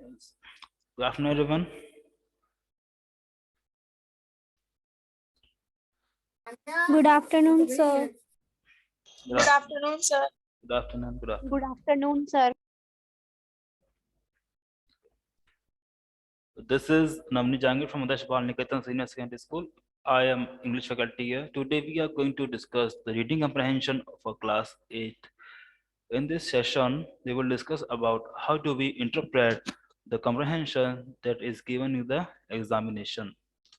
Good afternoon, everyone. Good afternoon, sir. Good afternoon, sir. Good afternoon. Good afternoon. Good afternoon, sir. This is Navni Jangir from Udash Bal Niketan Senior Secondary School. I am English faculty here. Today we are going to discuss the reading comprehension for class 8. In this session, we will discuss about how do we interpret the comprehension that is given in the examination.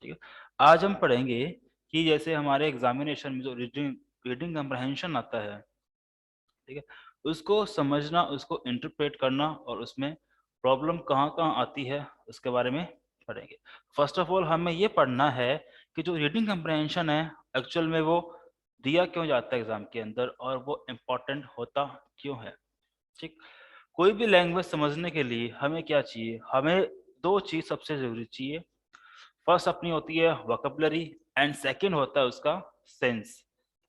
ठीक है, आज हम पढ़ेंगे कि जैसे हमारे examination में जो रीडिंग कंप्रहेंशन आता है, ठीक है, उसको समझना, उसको इंटरप्रेट करना और उसमें प्रॉब्लम कहाँ कहाँ आती है उसके बारे में पढ़ेंगे। फर्स्ट ऑफ ऑल हमें ये पढ़ना है कि जो रीडिंग कंप्रहेंशन है एक्चुअल में वो दिया क्यों जाता है एग्जाम के अंदर और वो इम्पोर्टेंट होता क्यों है। ठीक, कोई भी लैंग्वेज समझने के लिए हमें क्या चाहिए, हमें दो चीज सबसे जरूरी चाहिए। फर्स्ट अपनी होती है वोकैबुलरी एंड सेकंड होता है उसका सेंस।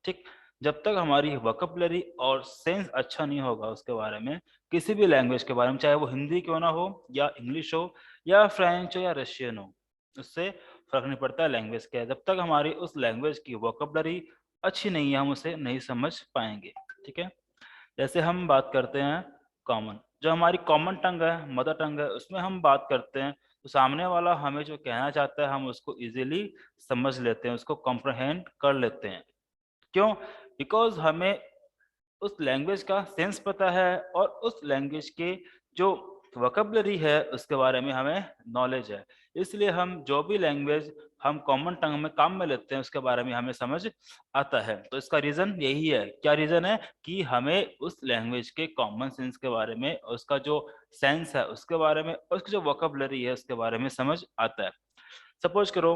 ठीक, जब तक हमारी वोकैबुलरी और सेंस अच्छा नहीं होगा उसके बारे में, किसी भी लैंग्वेज के बारे में, चाहे वो हिंदी क्यों ना हो या इंग्लिश हो या फ्रेंच हो या रशियन हो, उससे फर्क नहीं पड़ता है लैंग्वेज क्या है। जब तक हमारी उस लैंग्वेज की वोकैबुलरी अच्छी नहीं है हम उसे नहीं समझ पाएंगे। ठीक है, जैसे हम बात करते हैं कॉमन, जो हमारी कॉमन टंग है, मदर टंग है, उसमें हम बात करते हैं तो सामने वाला हमें जो कहना चाहता है हम उसको इजीली समझ लेते हैं, उसको कॉम्प्रहेंड कर लेते हैं। क्यों? बिकॉज हमें उस लैंग्वेज का सेंस पता है और उस लैंग्वेज के जो वोकैबुलरी है उसके बारे में हमें नॉलेज है। इसलिए हम जो भी लैंग्वेज हम कॉमन टंग में काम में लेते हैं उसके बारे में हमें समझ आता है। तो इसका रीजन यही है। क्या रीजन है? कि हमें उस लैंग्वेज के कॉमन सेंस के बारे में, उसका जो सेंस है उसके बारे में, उसकी जो वोकैबुलरी है उसके बारे में समझ आता है। सपोज करो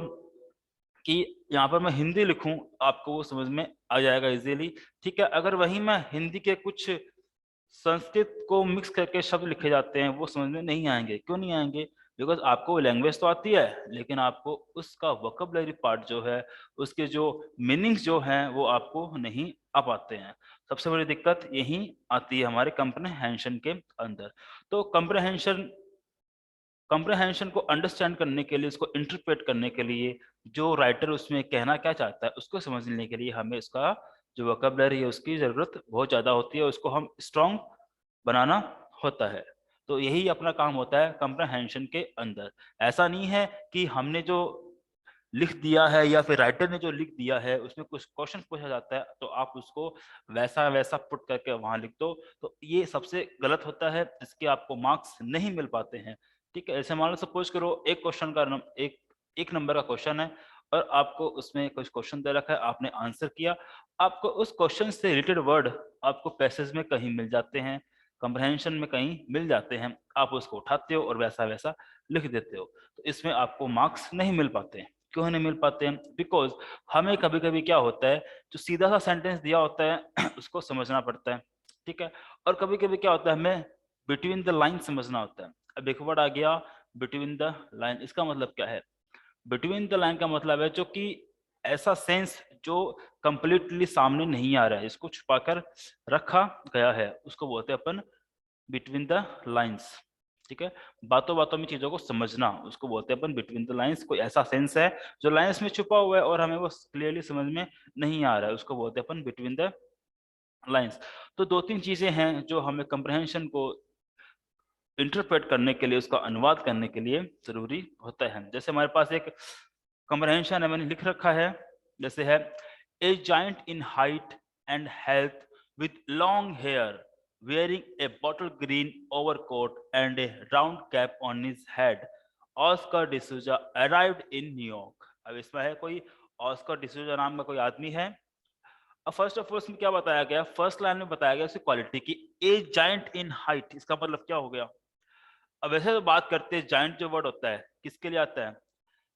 कि यहाँ पर मैं हिंदी लिखूं, आपको वो समझ में आ जाएगा इजीली। ठीक है, अगर वहीं मैं हिंदी के कुछ संस्कृत को मिक्स करके शब्द लिखे जाते हैं वो समझ में नहीं आएंगे। क्यों नहीं आएंगे? बिकॉज आपको लैंग्वेज तो आती है लेकिन आपको उसका वोकैबुलरी पार्ट जो है, उसके जो मीनिंग्स जो हैं वो आपको नहीं आ पाते हैं। सबसे बड़ी दिक्कत यही आती है हमारे कंप्रहेंशन के अंदर। तो कंप्रहेंशन को अंडरस्टैंड करने के लिए, उसको इंटरप्रेट करने के लिए, जो राइटर उसमें कहना क्या चाहता है उसको समझने के लिए हमें इसका जो वोकैबुलरी है उसकी जरूरत बहुत ज्यादा होती है, उसको हम स्ट्रॉन्ग बनाना होता है। तो यही अपना काम होता है कंप्रहेंशन के अंदर। ऐसा नहीं है कि हमने जो लिख दिया है या फिर राइटर ने जो लिख दिया है उसमें कुछ क्वेश्चन पूछा जाता है तो आप उसको वैसा वैसा पुट करके वहां लिख दो, तो ये सबसे गलत होता है, इसके आपको मार्क्स नहीं मिल पाते हैं। ठीक है, ऐसे मान लो सपोज करो एक क्वेश्चन का एक नंबर का क्वेश्चन है और आपको उसमें कुछ क्वेश्चन दे रखा है, आपने आंसर किया, आपको उस क्वेश्चन से रिलेटेड वर्ड आपको पैसेज में कहीं मिल जाते हैं, कंप्रहेंशन में कहीं मिल जाते हैं, आप उसको उठाते हो और वैसा वैसा लिख देते हो, तो इसमें आपको मार्क्स नहीं मिल पाते हैं। क्यों नहीं मिल पाते हैं? बिकॉज हमें कभी कभी क्या होता है, जो सीधा सा सेंटेंस दिया होता है उसको समझना पड़ता है। ठीक है, और कभी कभी क्या होता है हमें बिटवीन द लाइन समझना होता है। अब एक वर्ड आ गया बिटवीन द लाइन, इसका मतलब क्या है? बिटवीन द लाइन का मतलब है जो कि ऐसा सेंस जो कंप्लीटली सामने नहीं आ रहा है, इसको छुपाकर रखा गया है, उसको बोलते हैं अपन बिटवीन द लाइंस। ठीक है, बातों बातों में चीजों को समझना उसको बोलते हैं अपन बिटवीन द लाइंस। कोई ऐसा सेंस है जो लाइंस में छुपा हुआ है और हमें वो क्लियरली समझ में नहीं आ रहा है, उसको बोलते हैं अपन बिटवीन द लाइंस। तो दो तीन चीजें हैं जो हमें कंप्रहेंशन को इंटरप्रेट करने के लिए, उसका अनुवाद करने के लिए जरूरी होता है। जैसे हमारे पास एक कंप्रहेंशन है, मैंने लिख रखा है, जैसे है a giant in height and health with long hair wearing a bottle green overcoat and a round cap on his head, Oscar D'Souza arrived in New York। अब इसमें है कोई ऑस्कर डिसूजा नाम का कोई आदमी है। अब फर्स्ट ऑफ ऑल इसमें क्या बताया गया, फर्स्ट लाइन में बताया गया उसकी क्वालिटी की, ए जाइंट इन हाइट, इसका मतलब क्या हो गया? अब वैसे तो बात करते हैं जाइंट जो वर्ड होता है किसके लिए आता है?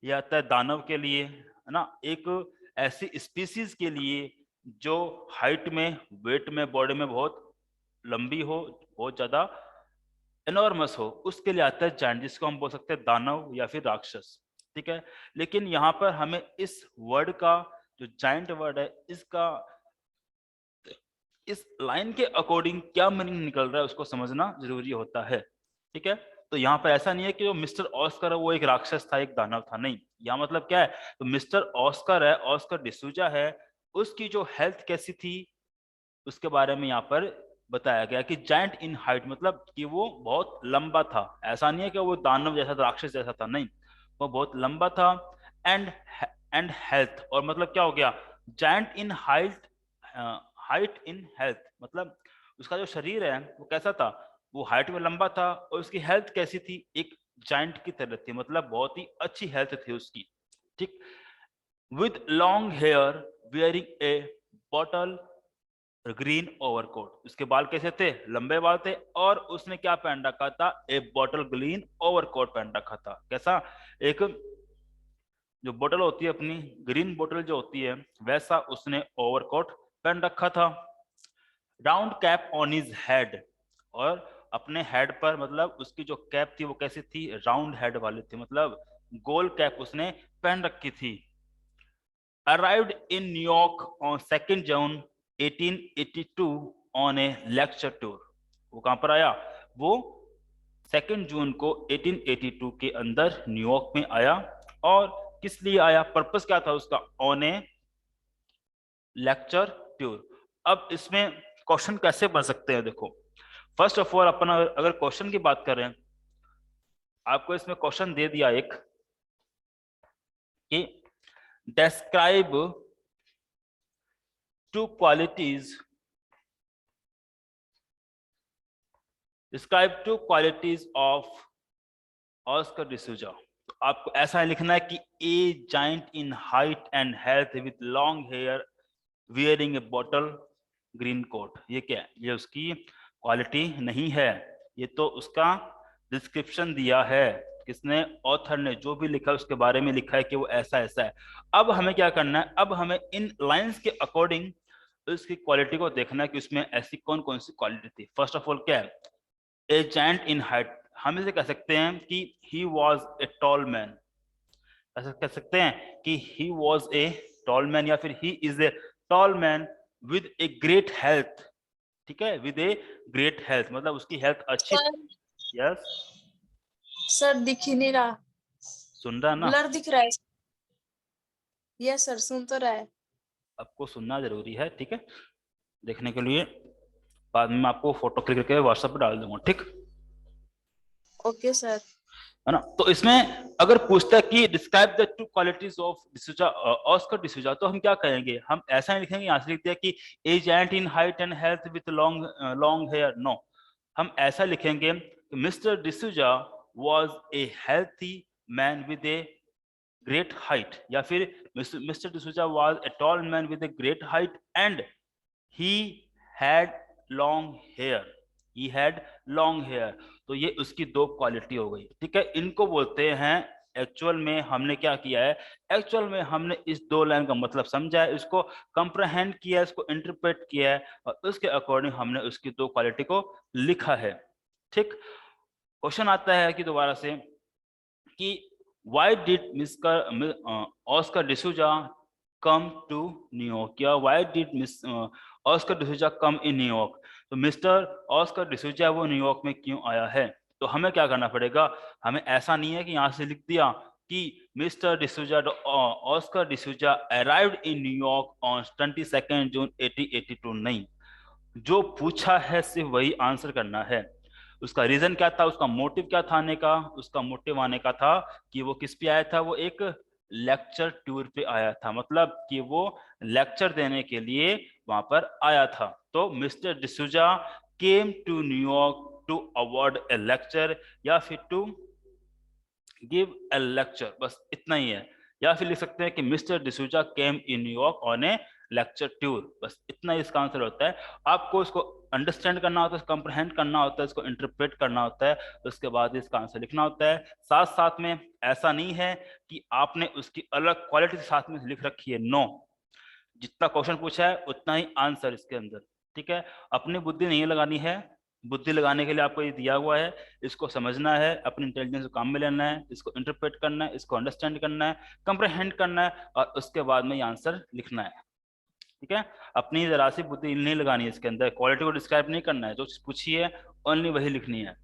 ये आता है दानव के लिए, है ना, एक ऐसी स्पीसीज के लिए जो हाइट में, वेट में, बॉडी में बहुत लंबी हो, बहुत ज्यादा एनॉर्मस हो, उसके लिए आता है जाइंट, जिसको हम बोल सकते हैं दानव या फिर राक्षस। ठीक है, लेकिन यहाँ पर हमें इस वर्ड का, जो जाइंट वर्ड है, इसका इस लाइन के अकॉर्डिंग क्या मीनिंग निकल रहा है उसको समझना जरूरी होता है। ठीक है, तो यहाँ पर ऐसा नहीं है कि जो मिस्टर ऑस्कर है वो एक राक्षस था, एक दानव था, नहीं। यहाँ मतलब क्या है, तो मिस्टर ऑस्कर है, ऑस्कर डिसूजा है, उसकी जो हेल्थ कैसी थी उसके बारे में यहाँ पर बताया गया कि जायंट इन हाइट, मतलब कि वो बहुत लंबा था। ऐसा नहीं है कि वो दानव जैसा था, राक्षस जैसा था, नहीं, वो बहुत लंबा था। एंड एंड हेल्थ, और मतलब क्या हो गया, giant in height, height in health, मतलब उसका जो शरीर है वो कैसा था, वो हाइट में लंबा था, और उसकी हेल्थ कैसी थी, एक जायंट की तरह थी, मतलब बहुत ही अच्छी हेल्थ थी उसकी, ठीक। With long hair, wearing a bottle green overcoat, उसके बाल कैसे थे, लंबे बाल थे, और उसने क्या पहन रखा था, ए बॉटल ग्रीन ओवरकोट पहन रखा था। कैसा, एक जो बोतल होती है अपनी, ग्रीन बोतल जो होती है, वैसा उसने ओवरकोट पहन रखा था। Round cap on his head, और अपने हेड पर, मतलब उसकी जो कैप थी वो कैसी थी, राउंड हेड वाली थी, मतलब गोल कैप उसने पहन रखी थी। Arrived in New York on 2nd June 1882 on a lecture tour. वो कहां पर आया, वो 2 जून को 1882 के अंदर न्यूयॉर्क में आया। और किस लिए आया, पर्पस क्या था उसका, ऑन ए लेक्चर टूर। अब इसमें क्वेश्चन कैसे बन सकते हैं, देखो फर्स्ट ऑफ ऑल अपन अगर क्वेश्चन की बात करें, आपको इसमें क्वेश्चन दे दिया एक कि describe two qualities, describe two qualities of Oscar D'Souza. तो आपको ऐसा लिखना है कि a giant in height and health with long hair wearing a bottle green coat. ये क्या है, ये उसकी क्वालिटी नहीं है, ये तो उसका डिस्क्रिप्शन दिया है, किसने, ऑथर ने, जो भी लिखा है उसके बारे में लिखा है कि वो ऐसा ऐसा है। अब हमें क्या करना है, अब हमें इन लाइंस के अकॉर्डिंग उसकी क्वालिटी को देखना है कि उसमें ऐसी कौन कौन सी क्वालिटी थी। फर्स्ट ऑफ ऑल क्या है, ए जायंट इन हाइट, हम इसे कह सकते हैं कि he was a tall man, ऐसा कह सकते हैं कि he was a tall man, या फिर he is a tall man with a great health, ठीक है, विद ए ग्रेट हेल्थ, मतलब उसकी हेल्थ अच्छी। सर यस, सर दिख ही नहीं रहा, सुन रहा ना, ब्लर दिख रहा है। यस सर, सुन तो रहा है। आपको सुनना जरूरी है, ठीक है, देखने के लिए बाद में मैं आपको फोटो क्लिक करके व्हाट्सएप पे डाल दूंगा, ठीक ओके सर। है ना। तो इसमें अगर पूछता है कि describe the two qualities of D'Souza, Oscar D'Souza, तो हम क्या कहेंगे, हम ऐसा नहीं लिखेंगे, यहाँ से लिख दिया कि a giant in height and health with long long hair, no, हम ऐसा लिखेंगे mister D'Souza was a healthy man with a great height, या फिर mister D'Souza was a tall man with a great height and he had long hair, he had long hair। तो ये उसकी दो quality हो गई, ठीक है, इनको बोलते हैं। एक्चुअल में हमने क्या किया है, एक्चुअल में हमने इस दो लाइन का मतलब समझा है, इसको कंप्रहेंड किया है, इसको इंटरप्रेट किया है, और उसके अकॉर्डिंग हमने उसकी दो क्वालिटी को लिखा है, ठीक। क्वेश्चन आता है कि दोबारा से कि why did mister Oscar D'Souza come to New York, या why did miss Oscar D'Souza come in New York, तो मिस्टर ऑस्कर डिसूजा वो न्यूयॉर्क में क्यों आया है। तो हमें क्या करना पड़ेगा, हमें ऐसा नहीं है कि यहाँ से लिख दिया कि mister D'Souza, Oscar D'Souza arrived in New York on 22 जून 1882, नहीं, जो पूछा है सिर्फ वही आंसर करना है। उसका रीजन क्या था, उसका मोटिव क्या था आने का, उसका मोटिव आने का था कि वो किस पे आया था, वो एक लेक्चर टूर पे आया था, मतलब कि वो लेक्चर देने के लिए वहां पर आया था। तो mister D'Souza came to New York to award a lecture, या फिर टू गिव ए लेक्चर, बस इतना ही है। या फिर लिख सकते हैं कि mister D'Souza came in New York on A lecture tour, बस इतना ही इसका आंसर होता है। आपको इसको अंडरस्टैंड करना होता है, कंप्रहेंड करना होता है, इसको इंटरप्रेट करना होता है, उसके बाद इसका आंसर लिखना होता है। साथ साथ में ऐसा नहीं है कि आपने उसकी अलग क्वालिटी साथ में लिख रखी है, नो, जितना क्वेश्चन पूछा है उतना ही आंसर इसके अंदर, ठीक है। अपनी बुद्धि नहीं लगानी है, बुद्धि लगाने के लिए आपको ये दिया हुआ है, इसको समझना है, अपनी इंटेलिजेंस को काम में लेना है, इसको इंटरप्रेट करना है, इसको अंडरस्टैंड करना है, कंप्रहेंड करना है, और उसके बाद में ये आंसर लिखना है, ठीक है। अपनी जरा सी बुद्धि नहीं लगानी है इसके अंदर, क्वालिटी को डिस्क्राइब नहीं करना है, जो चीज पूछी है ओनली वही लिखनी है।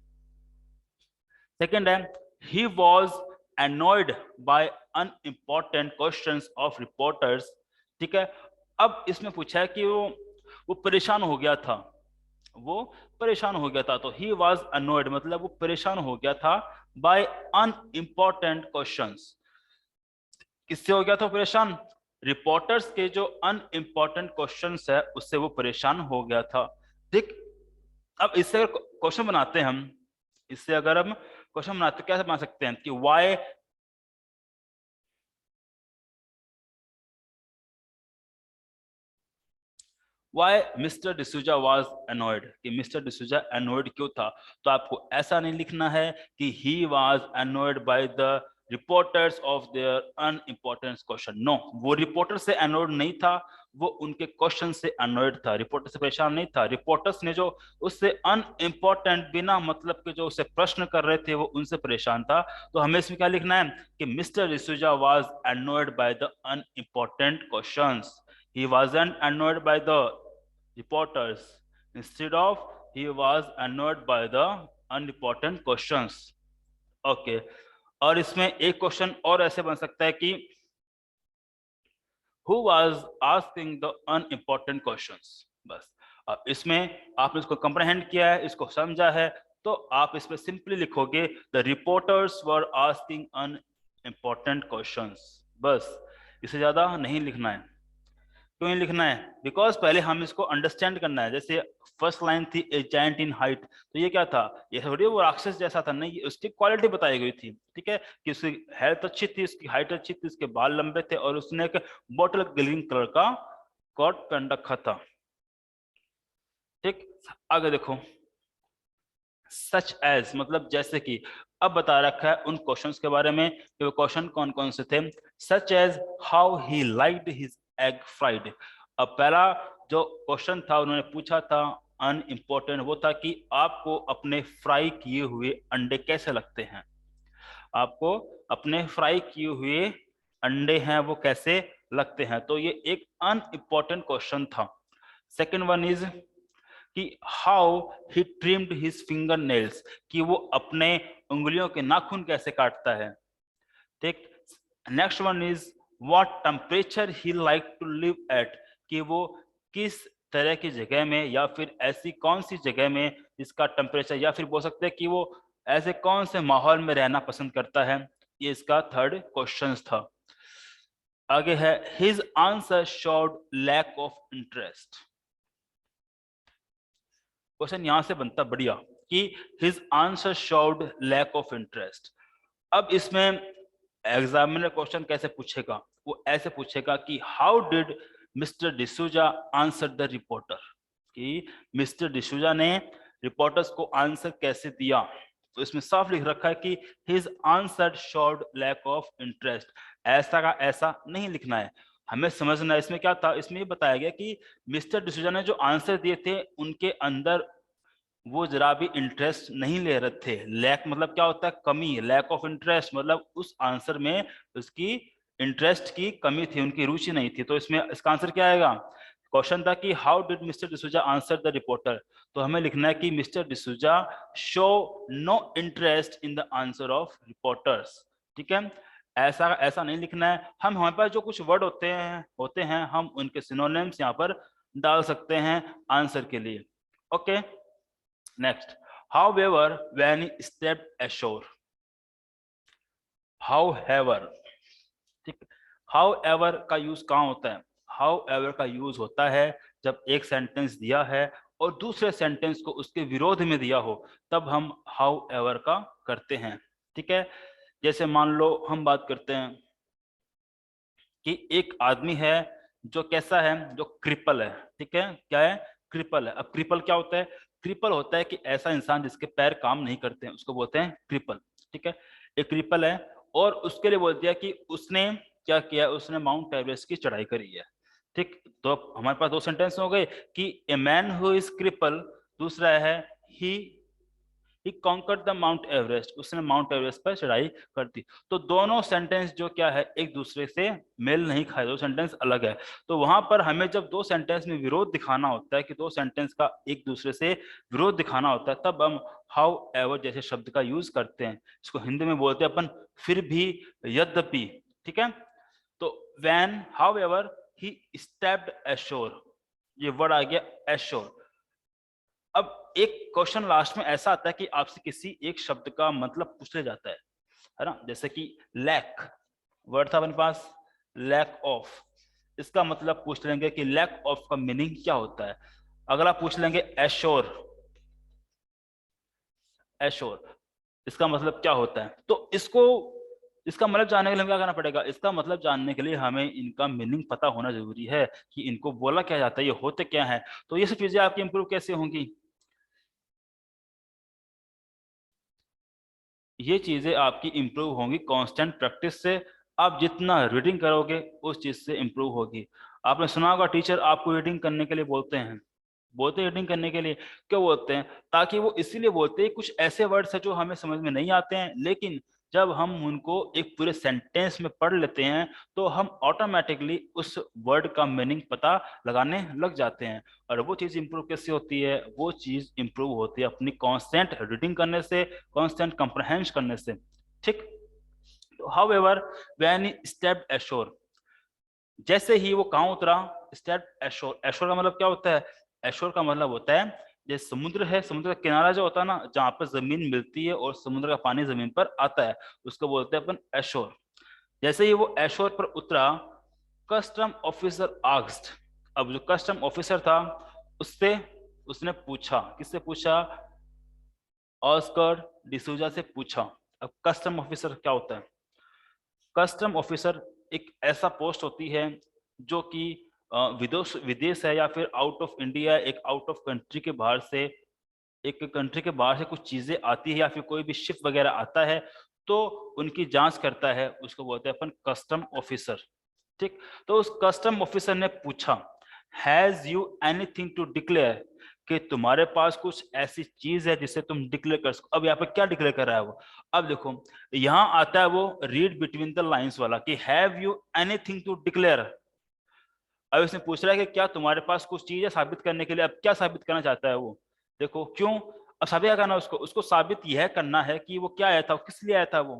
सेकेंड है he was annoyed by unimportant questions of reporters। ठीक है, अब इसमें पूछा है कि वो परेशान हो गया था, वो परेशान हो गया था, तो he was annoyed मतलब वो परेशान हो गया था by unimportant questions। किससे हो गया था परेशान? रिपोर्टर्स के जो अनइम्पोर्टेंट क्वेश्चंस है उससे वो परेशान हो गया था। ठीक, अब इससे अगर क्वेश्चन बनाते हैं हम, इससे अगर हम क्वेश्चन बनाते कैसे बना सकते हैं कि why mister D'Souza was annoyed, कि मिस्टर डिसूजा अनॉयड क्यों था। तो आपको ऐसा नहीं लिखना है कि he was annoyed by the reporters of their unimportant question. No, वो रिपोर्टर से अनॉयड नहीं था, वो उनके क्वेश्चन से अनॉयड था, रिपोर्टर से परेशान नहीं था। रिपोर्टर्स ने जो उससे अनइम्पोर्टेंट बिना मतलब के जो उसे प्रश्न कर रहे थे वो उनसे परेशान था। तो हमें इसमें क्या लिखना है कि mister D'Souza was annoyed by the unimportant questions, he wasn't annoyed by the reporters, instead of he was annoyed by the unimportant questions। Okay, और इसमें एक क्वेश्चन और ऐसे बन सकता है कि who was asking the unimportant questions। बस, अब इसमें आपने इसको कंप्रहेंड किया है, इसको समझा है, तो आप इसमें सिंपली लिखोगे the reporters were asking unimportant questions. बस, इससे ज्यादा नहीं लिखना है। क्यों नहीं लिखना है? बिकॉज पहले हम इसको अंडरस्टैंड करना है। जैसे फर्स्ट लाइन थी ए जायंट इन हाइट, तो ये क्या था? ये थोड़ी वो राक्षस जैसा था, नहीं, उसकी क्वालिटी बताई गई थी। ठीक है, कि उसकी हेल्थ अच्छी थी, उसकी हाइट अच्छी थी, उसके बाल लंबे थे और उसने एक बॉटल ग्रीन कलर का कोट पहन रखा था। ठीक, आगे देखो, सच एज मतलब जैसे कि, अब बता रखा है उन क्वेश्चंस के बारे में कि वो क्वेश्चन कौन कौन से थे। Such as how he liked his egg fried. अब पहला जो क्वेश्चन था उन्होंने पूछा था अनइम्पोर्टेंट, वो था कि आपको अपने फ्राई किए हुए अंडे कैसे लगते हैं, आपको अपने फ्राई किए हुए अंडे हैं वो कैसे लगते हैं। तो ये एक अनइम्पोर्टेंट क्वेश्चन था। सेकेंड वन इज कि how he trimmed his finger nails, कि वो अपने उंगलियों के नाखून कैसे काटता है। ठीक, next one is what temperature he like to live at, कि वो किस तरह की जगह में या फिर ऐसी कौन सी जगह में इसका टेम्परेचर, या फिर बोल सकते हैं कि वो ऐसे कौन से माहौल में रहना पसंद करता है। ये इसका थर्ड क्वेश्चन था। आगे है his answer showed lack of interest. Question यहां से बनता बढ़िया कि his answer showed lack of interest. अब इसमें एग्जामिनर क्वेश्चन कैसे पूछेगा? वो ऐसे पूछेगा कि how did mister D'Souza answer the reporter, कि मिस्टर डिसूजा ने रिपोर्टर्स को आंसर कैसे दिया। तो इसमें साफ लिख रखा है कि his answer showed lack of interest. ऐसा का ऐसा नहीं लिखना है, हमें समझना है इसमें क्या था। इसमें ये बताया गया कि मिस्टर डिसूजा ने जो आंसर दिए थे उनके अंदर वो जरा भी इंटरेस्ट नहीं ले रहे थे। लैक मतलब क्या होता है? कमी। लैक ऑफ इंटरेस्ट मतलब उस आंसर में उसकी इंटरेस्ट की कमी थी, उनकी रुचि नहीं थी। तो इसमें इसका आंसर क्या आएगा? क्वेश्चन था कि how did mister D'Souza answer the reporter, तो हमें लिखना है कि mister D'Souza show no interest in the answer of reporters. ठीक है, ऐसा ऐसा नहीं लिखना है। हम हमारे पास जो कुछ वर्ड होते हैं हम उनके सिनोनिम्स यहाँ पर डाल सकते हैं आंसर के लिए। Okay, next, however when he stepped ashore, however, ठीक, however का यूज कहाँ होता है? however का यूज होता है जब एक सेंटेंस दिया है और दूसरे सेंटेंस को उसके विरोध में दिया हो, तब हम however का करते हैं। ठीक है, जैसे मान लो हम बात करते हैं कि एक आदमी है जो कैसा है, जो क्रिपल है। ठीक है, क्या है? क्रिपल है। अब क्रिपल क्या होता है? क्रिपल होता है कि ऐसा इंसान जिसके पैर काम नहीं करते हैं, उसको बोलते हैं क्रिपल। ठीक है, एक क्रिपल है और उसके लिए बोल दिया कि उसने क्या किया, उसने माउंट एवरेस्ट की चढ़ाई करी है। ठीक, तो अब हमारे पास दो सेंटेंस हो गए कि a man who is cripple, दूसरा है ही he conquered the Mount Everest, उसने माउंट एवरेस्ट पर चढ़ाई कर दी। तो दोनों सेंटेंस जो क्या है एक दूसरे से मेल नहीं खाए, दो सेंटेंस अलग है। तो वहां पर हमें जब दो सेंटेंस में विरोध दिखाना होता है कि दो सेंटेंस का एक दूसरे से विरोध दिखाना होता है, तब हम हाउ एवर जैसे शब्द का यूज करते हैं। इसको हिंदी में बोलते हैं अपन फिर भी, यद्यपि, ठीक है। तो when, however, he stepped ashore, ये वर्ड आ गया एशोर। अब एक क्वेश्चन लास्ट में ऐसा आता है कि आपसे किसी एक शब्द का मतलब पूछ लिया जाता है ना, जैसे कि लैक वर्ड था अपने पास, लैक ऑफ, इसका मतलब पूछ लेंगे कि लैक ऑफ का मीनिंग क्या होता है। अगला पूछ लेंगे एश्योर, एश्योर इसका मतलब क्या होता है। तो इसका मतलब जानने के लिए हमें क्या करना पड़ेगा, इसका मतलब जानने के लिए हमें इनका मीनिंग पता होना जरूरी है कि इनको बोला क्या जाता है, ये होते क्या है। तो ये सब चीजें आपकी इंप्रूव कैसे होंगी, ये चीजें आपकी इंप्रूव होंगी कांस्टेंट प्रैक्टिस से। आप जितना रीडिंग करोगे उस चीज से इंप्रूव होगी। आपने सुना होगा टीचर आपको रीडिंग करने के लिए बोलते हैं, बोलते हैं रीडिंग करने के लिए, क्यों बोलते हैं, ताकि वो इसीलिए बोलते हैं कुछ ऐसे वर्ड्स है जो हमें समझ में नहीं आते हैं, लेकिन जब हम उनको एक पूरे सेंटेंस में पढ़ लेते हैं तो हम ऑटोमेटिकली उस वर्ड का मीनिंग पता लगाने लग जाते हैं। और वो चीज इंप्रूव कैसे होती है, वो चीज इंप्रूव होती है अपनी कांस्टेंट रीडिंग करने से, कांस्टेंट कंप्रहेंशन करने से, ठीक। तो हाउएवर व्हेन ही स्टेप्ड एशोर, जैसे ही वो कहां उतरा, स्टेप्ड एशोर, एशोर का मतलब क्या होता है, एशोर का मतलब होता है जैसे समुद्र है, समुद्र का किनारा जो होता है ना, जहां पर जमीन मिलती है और समुद्र का पानी जमीन पर आता है, उसको बोलते हैं अपन एशोर। जैसे ही वो एशोर पर उतरा, कस्टम ऑफिसर आस्क्ड, अब जो कस्टम ऑफिसर था उससे उसने पूछा, किससे पूछा, ऑस्कर डिसूजा से पूछा। अब कस्टम ऑफिसर क्या होता है, कस्टम ऑफिसर एक ऐसा पोस्ट होती है जो कि विदेश है या फिर आउट ऑफ इंडिया, एक आउट ऑफ कंट्री के बाहर से, एक कंट्री के बाहर से कुछ चीजें आती है या फिर कोई भी शिप वगैरह आता है तो उनकी जांच करता है, उसको बोलते हैं अपन कस्टम ऑफिसर, ठीक। तो उस कस्टम ऑफिसर ने पूछा, has you anything to declare, कि तुम्हारे पास कुछ ऐसी चीज है जिसे तुम डिक्लेयर कर सको। अब यहाँ पे क्या डिक्लेयर कर रहा है वो, अब देखो यहाँ आता है वो रीड बिटवीन द लाइंस वाला कि have you anything to declare. अब इसने पूछ रहा है कि क्या तुम्हारे पास कुछ चीज है साबित करने के लिए। अब क्या साबित करना चाहता है वो, देखो क्यों, अब साबित क्या करना उसको, उसको साबित यह करना है कि वो क्या आया था, किस लिए आया था वो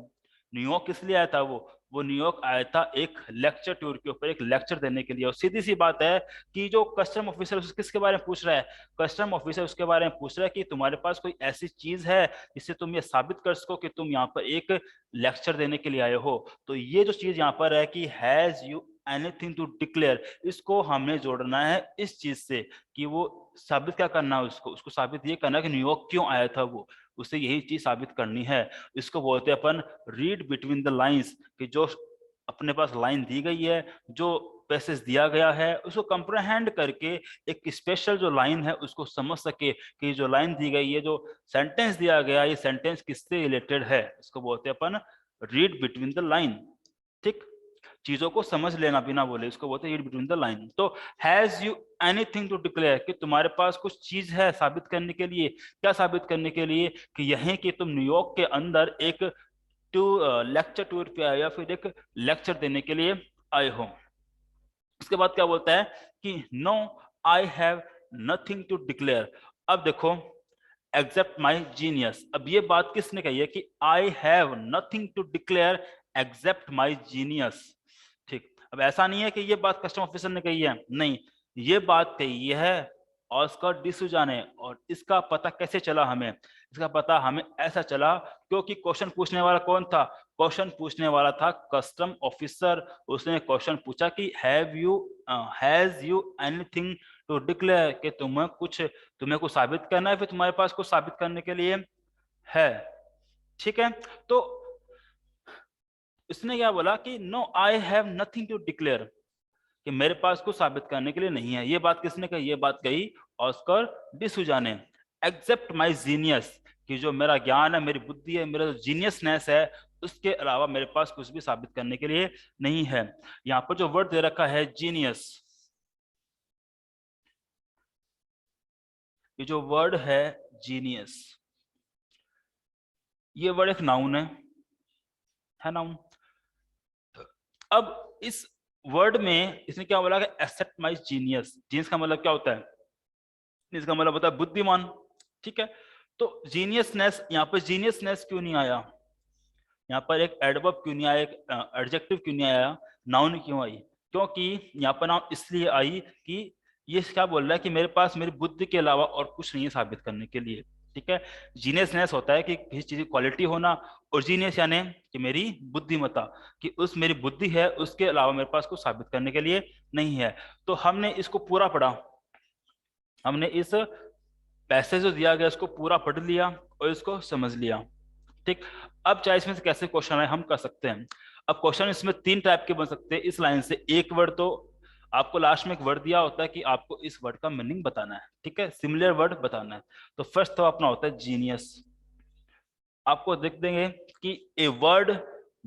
न्यूयॉर्क, किस लिए आया था वो न्यूयॉर्क आया था एक लेक्चर टूर के ऊपर, एक लेक्चर देने के लिए। और सीधी सी बात है कि जो कस्टम ऑफिसर किसके बारे में पूछ रहा है, कस्टम ऑफिसर उसके बारे में पूछ रहा है कि तुम्हारे पास कोई ऐसी चीज है जिससे तुम ये साबित कर सको कि तुम यहाँ पर एक लेक्चर देने के लिए आए हो। तो ये जो चीज यहाँ पर है कि has you anything to declare, इसको हमने जोड़ना है इस चीज से कि वो साबित क्या करना है, उसको साबित ये करना है कि न्यूयॉर्क क्यों आया था वो, उसे यही चीज साबित करनी है। इसको बोलते हैं अपन रीड बिटवीन द लाइंस, कि जो अपने पास लाइन दी गई है, जो पैसेज दिया गया है, उसको कंप्रहेंड करके एक स्पेशल जो लाइन है उसको समझ सके कि जो लाइन दी गई है, जो सेंटेंस दिया गया, ये सेंटेंस किससे रिलेटेड है, इसको बोलते हैं अपन रीड बिटवीन द लाइन, ठीक। चीजों को समझ लेना बिना बोले, इसको बोलते हैं रीड बिटवीन द लाइन। तो has you anything to declare, कि तुम्हारे पास कुछ चीज है साबित करने के लिए, क्या साबित करने के लिए, कि यही कि तुम न्यूयॉर्क के अंदर एक लेक्चर टूर पे आए या फिर एक लेक्चर देने के लिए आए हो। उसके बाद क्या बोलता है कि no I have nothing to declare. अब देखो एक्सेप्ट माई जीनियस, अब ये बात किसने कही है कि I have nothing to declare except my genius, ठीक। अब ऐसा नहीं है कि ये बात कस्टम ऑफिसर ने कही है, नहीं, ये बात कही है ऑस्कर डिसूजा ने। और इसका पता कैसे चला हमें, इसका पता हमें ऐसा चला क्योंकि क्वेश्चन पूछने वाला कौन था, क्वेश्चन पूछने वाला था कस्टम ऑफिसर। उसने क्वेश्चन पूछा कि have you has you anything to declare, कि तुम्हें कुछ साबित करना है, फिर तुम्हारे पास कुछ साबित करने के लिए है, ठीक है। तो इसने क्या बोला कि no I have nothing to declare, कि मेरे पास कुछ साबित करने के लिए नहीं है। ये बात किसने कही, ये बात कही ऑस्कर डिसूजा ने। एक्सेप्ट माई जीनियस, कि जो मेरा ज्ञान है, मेरी बुद्धि है, मेरा जो जीनियसनेस है, उसके अलावा मेरे पास कुछ भी साबित करने के लिए नहीं है। यहाँ पर जो वर्ड दे रखा है जीनियस, ये जो वर्ड है जीनियस, ये वर्ड एक नाउन है नाउन। अब इस वर्ड में इसने क्या बोला कि एक्सेप्ट माय जीनियस। जीनियस का मतलब क्या होता है? इसका मतलब होता है बुद्धिमान, ठीक है। तो जीनियसनेस, यहाँ पर जीनियसनेस क्यों नहीं आया? यहाँ पर एक एडवर्ब क्यों नहीं आया, एक एडजेक्टिव क्यों नहीं आया, नाउन क्यों आई? क्योंकि यहाँ पर नाउन इसलिए आई कि ये क्या बोल रहा है कि मेरे पास मेरी बुद्धि के अलावा और कुछ नहीं है साबित करने के लिए, ठीक है। जीनियसनेस होता है कि किसी चीज की क्वालिटी होना, और जीनियस यानी कि मेरी बुद्धिमत्ता, कि उस मेरी बुद्धि है उसके अलावा मेरे पास कुछ साबित करने के लिए नहीं है। तो हमने इसको पूरा पढ़ा, हमने इस पैसेज जो दिया गया इसको पूरा पढ़ लिया और इसको समझ लिया, ठीक। अब चाहे इसमें से कैसे क्वेश्चन आए हम कर सकते हैं। अब क्वेश्चन इसमें 3 टाइप के बन सकते हैं इस लाइन से। एक वर्ड तो आपको लास्ट में एक वर्ड दिया होता है कि आपको इस वर्ड का मीनिंग बताना है, ठीक है, सिमिलर वर्ड बताना है। तो फर्स्ट तो अपना होता है जीनियस। आपको देख देंगे कि a word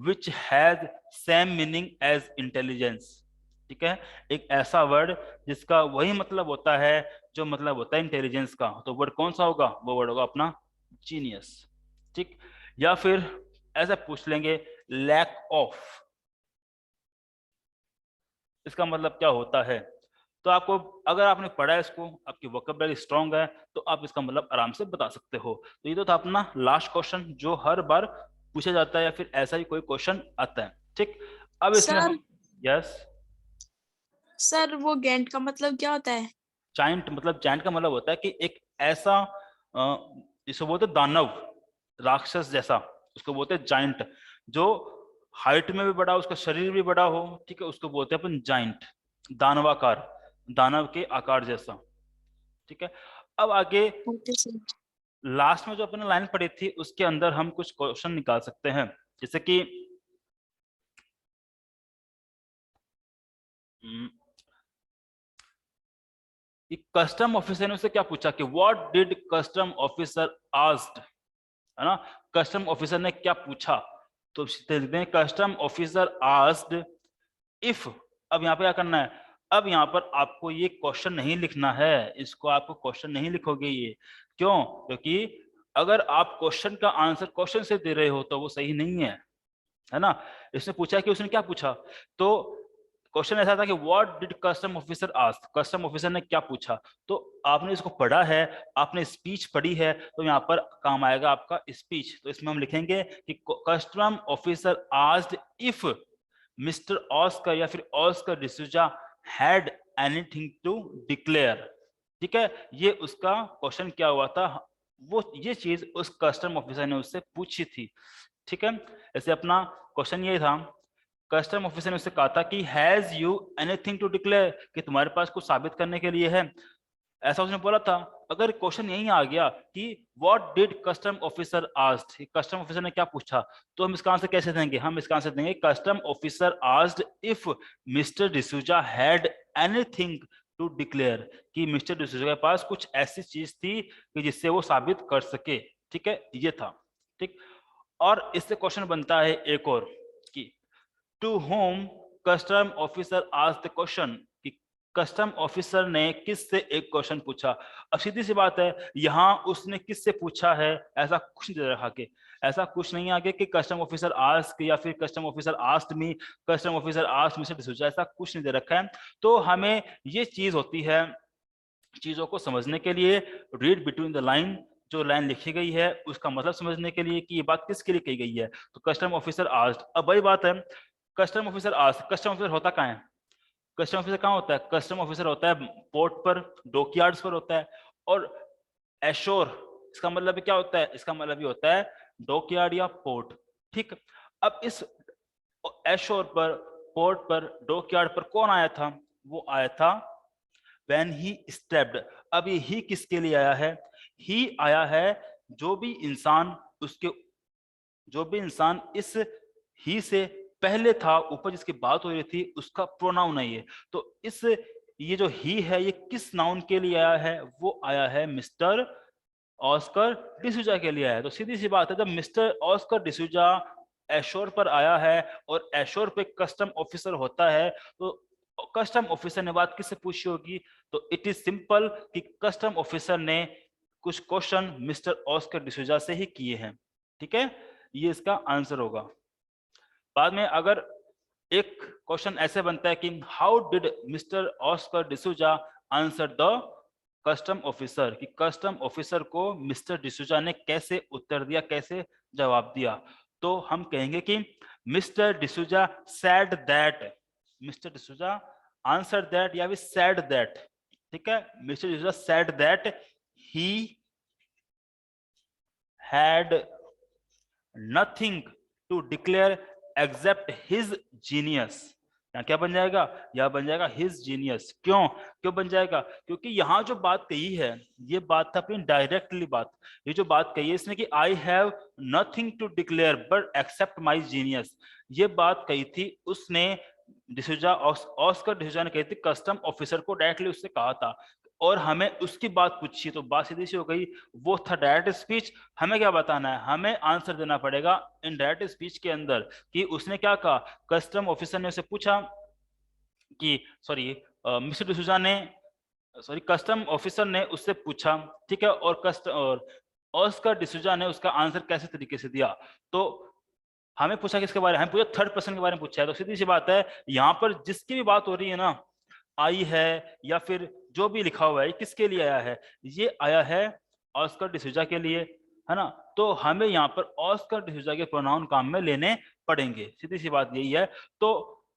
which has same meaning as intelligence, ठीक है। एक ऐसा वर्ड जिसका वही मतलब होता है जो मतलब होता है इंटेलिजेंस का, तो वर्ड कौन सा होगा? वो वर्ड होगा अपना जीनियस, ठीक। या फिर ऐसा पूछ लेंगे लैक ऑफ, इसका मतलब क्या होता है? तो आपको अगर आपने पढ़ा है इसको, आपकी वोकैबुलरी स्ट्रांग है, तो आप इसका मतलब आराम से बता सकते हो। तो ये तो था अपना लास्ट क्वेश्चन जो हर बार पूछा जाता है या फिर ऐसा ही कोई क्वेश्चन आता है, ठीक। अब इसमें सर, हम यस सर वो गेंट का मतलब क्या होता है? जाइंट, मतलब जाइंट का मतलब होता है कि एक ऐसा जिसको बोलते हैं दानव, राक्षस जैसा, उसको बोलते हैं जाइंट। जो हाइट में भी बड़ा, उसका शरीर भी बड़ा हो, ठीक है, उसको बोलते हैं अपन जाइंट, दानवाकार, दानव के आकार जैसा, ठीक है। अब आगे ओके सर। लास्ट में जो अपन ने लाइन पढ़ी थी उसके अंदर हम कुछ क्वेश्चन निकाल सकते हैं, जैसे कि कस्टम ऑफिसर ने उससे क्या पूछा कि what did custom officer asked, है ना। कस्टम ऑफिसर ने क्या पूछा? तो देखते हैं कस्टम ऑफिसर आस्क्ड इफ। अब यहाँ पे क्या करना है? अब यहाँ पर आपको ये क्वेश्चन नहीं लिखना है, इसको आपको क्वेश्चन नहीं लिखोगे ये, क्यों? क्योंकि अगर आप क्वेश्चन का आंसर क्वेश्चन से दे रहे हो तो वो सही नहीं है ना। इसने पूछा कि उसने क्या पूछा, तो क्वेश्चन ऐसा था कि what did custom officer ask, custom officer ने क्या पूछा। तो आपने इसको पढ़ा है, आपने स्पीच पढ़ी है, तो यहाँ पर काम आएगा आपका स्पीच। तो इसमें हम लिखेंगे कि custom officer asked if mister Oscar या फिर Oscar D'Souza had anything to declare, ठीक है। ये उसका क्वेश्चन क्या हुआ था, वो ये चीज उस कस्टम ऑफिसर ने उससे पूछी थी, ठीक है। ऐसे अपना क्वेश्चन ये था, कस्टम ऑफिसर ने उससे कहा था कि has you anything to declare, कि तुम्हारे पास कुछ साबित करने के लिए है, ऐसा उसने बोला था। अगर क्वेश्चन यही आ गया कि what did custom officer asked, custom officer ने क्या पूछा, तो हम इसका आंसर कैसे देंगे? हम इसका आंसर देंगे custom officer asked if mister D'Souza had anything to declare, कि मिस्टर डिसूजा के पास कुछ ऐसी चीज थी कि जिससे वो साबित कर सके, ठीक है, ये था, ठीक। और इससे क्वेश्चन बनता है एक और कि to whom custom officer asked the question, कि कस्टम ऑफिसर ने किससे एक क्वेश्चन पूछा। अब सीधी सी बात है, यहाँ उसने किससे पूछा है ऐसा कुछ नहीं दे रखा के, ऐसा कुछ नहीं आगे कि कस्टम ऑफिसर आस्क या फिर custom officer asked me, custom officer asked mister D'Souza, ऐसा कुछ नहीं दे रखा है। तो हमें ये चीज होती है चीजों को समझने के लिए, रीड बिटवीन द लाइन, जो लाइन लिखी गई है उसका मतलब समझने के लिए कि ये बात किसके लिए कही गई है। तो कस्टम ऑफिसर आस्क्ड, अब वही बात है, custom officer asked, custom officer होता कहाँ है? कस्टम ऑफिसर कहाँ होता है? कस्टम ऑफिसर होता है पोर्ट पर, डॉकयार्ड्स पर होता है। और एशोर, इसका मतलब क्या होता है? इसका मतलब ये होता है डॉकयार्ड या पोर्ट, ठीक। अब इस एशोर पर, पोर्ट पर, डॉकयार्ड पर कौन आया था? वो आया था when he stepped। अब ये ही किसके लिए आया है? ही आया है जो भी इंसान उसके, जो भी इंसान इस ही से पहले था, ऊपर जिसकी बात हो रही थी उसका प्रोनाउन है ये। तो इस ये जो ही है ये किस नाउन के लिए आया है? वो आया है मिस्टर ऑस्कर डिसूजा के लिए आया है। तो सीधी सी बात है, जब मिस्टर ऑस्कर डिसूजा एशोर पर आया है और एशोर पे कस्टम ऑफिसर होता है, तो कस्टम ऑफिसर ने बात किससे पूछी होगी? तो इट इज सिंपल कि कस्टम ऑफिसर ने कुछ क्वेश्चन मिस्टर ऑस्कर डिसूजा से ही किए हैं, ठीक है, ये इसका आंसर होगा। बाद में अगर एक क्वेश्चन ऐसे बनता है कि how did mister Oscar D'Souza answer the custom officer, कि कस्टम ऑफिसर को मिस्टर डिसूजा ने कैसे उत्तर दिया, कैसे जवाब दिया, तो हम कहेंगे कि mister D'Souza said that, mister D'Souza answer that या फिर सेड दैट, ठीक है, mister D'Souza said that he had nothing to declare except his genius. यहाँ क्या बन जाएगा, यह बन जाएगा हिज जीनियस। क्यों बन जाएगा, क्योंकि यहाँ जो बात कही है ये बात था अपनी डायरेक्टली बात, ये जो बात कही है इसने कि I have nothing to declare but except my genius, ये बात कही थी उसने डिसूजा, ऑस्कर डिसूजा ने कही थी कस्टम ऑफिसर को, डायरेक्टली उससे कहा था, और हमें उसकी बात पूछी तो बात सीधी सी हो गई, वो था डायरेक्ट स्पीच। हमें क्या बताना है, हमें आंसर देना पड़ेगा इन डायरेक्ट स्पीच के अंदर कि उसने क्या कहा, कस्टम ऑफिसर ने उसे पूछा कि मिस्टर डिसूजा ने कस्टम ऑफिसर ने उससे पूछा, ठीक है, और ऑस्कर डिसूजा ने उसका आंसर कैसे तरीके से दिया। तो हमें पूछा किसके बारे में, हमें पूछा थर्ड पर्सन के बारे में पूछा है, तो सीधी सी बात है यहाँ पर जिसकी भी बात हो रही है ना, आई है या फिर जो भी लिखा हुआ है किसके लिए आया है, ये आया है ऑस्कर डिसूजा के लिए, है ना। तो हमें यहाँ पर ऑस्कर डिसूजा के प्रोनाउन काम में लेने पड़ेंगे, सीधी सी बात यही है। तो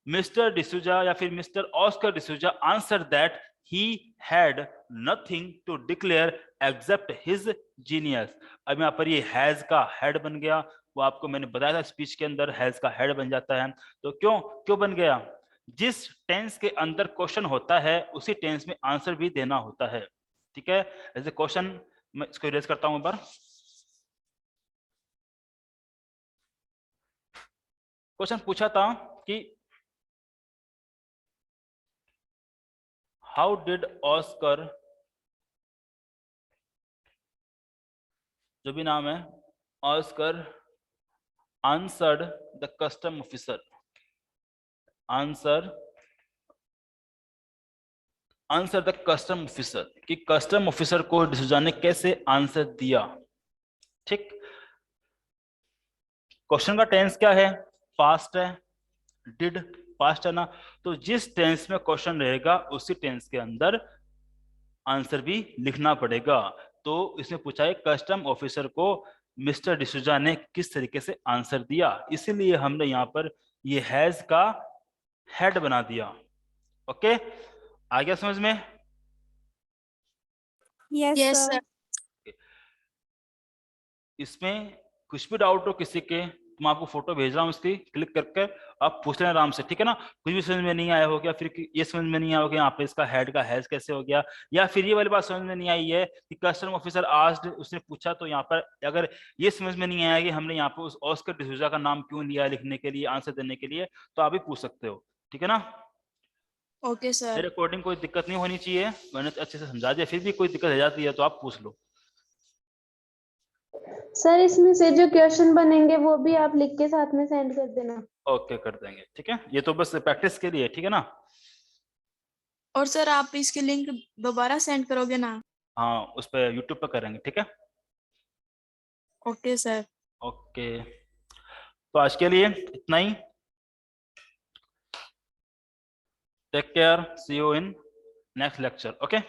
मिस्टर डिसूजा या फिर mister Oscar D'Souza answer that he had nothing to declare except his genius. अब यहाँ पर ये हैज का हेड बन गया, वो आपको मैंने बताया था स्पीच के अंदर हैज का हेड बन जाता है। तो क्यों बन गया, जिस टेंस के अंदर क्वेश्चन होता है उसी टेंस में आंसर भी देना होता है, ठीक है। ऐसे क्वेश्चन मैं इसको इरेज करता हूं एक बार। क्वेश्चन पूछा था कि हाउ डिड ऑस्कर, जो भी नाम है, Oscar answered the custom officer, answer the custom officer, कि कस्टम ऑफिसर को डिसूजा ने कैसे आंसर दिया, ठीक। क्वेश्चन का टेंस क्या है, पास्ट है, डिड पास्ट है ना, तो जिस टेंस में क्वेश्चन रहेगा उसी टेंस के अंदर आंसर भी लिखना पड़ेगा। तो इसने पूछा है कस्टम ऑफिसर को मिस्टर डिसूजा ने किस तरीके से आंसर दिया, इसीलिए हमने यहाँ पर ये हैज का हेड बना दिया। ओके, आ गया समझ में? Yes, sir. इसमें कुछ भी डाउट हो किसी के, मैं आपको फोटो भेज रहा हूँ इसकी, क्लिक करके आप पूछ लेना आराम से, ठीक है ना। कुछ भी समझ में नहीं आया हो गया, फिर ये समझ में नहीं आया हो गया यहाँ पे इसका हेड का हैज कैसे हो गया, या फिर ये वाली बात समझ में नहीं आई है कि कस्टम ऑफिसर आस्क्ड, उसने पूछा, तो यहाँ पर अगर ये समझ में नहीं आया कि हमने यहाँ पे उस ऑस्कर डिसूजा का नाम क्यों लिया लिखने के लिए, आंसर देने के लिए, तो आप भी पूछ सकते हो, ठीक है ना। Okay sir. मेरे अकॉर्डिंग कोई दिक्कत नहीं होनी चाहिए, मैंने अच्छे से समझा दिया, फिर भी कोई दिक्कत हो जाती है तो आप पूछ लो। सर इसमें से जो क्वेश्चन बनेंगे वो भी आप लिख के साथ में सेंड कर देना। ओके, कर देंगे, ठीक है, ये तो बस प्रैक्टिस के लिए, ठीक है ना। और सर आप इसकी लिंक दोबारा सेंड करोगे ना? हाँ, उस पर यूट्यूब पर करेंगे, ठीक है। Okay sir. ओके, तो आज के लिए इतना ही। Take care, see you in next lecture, okay.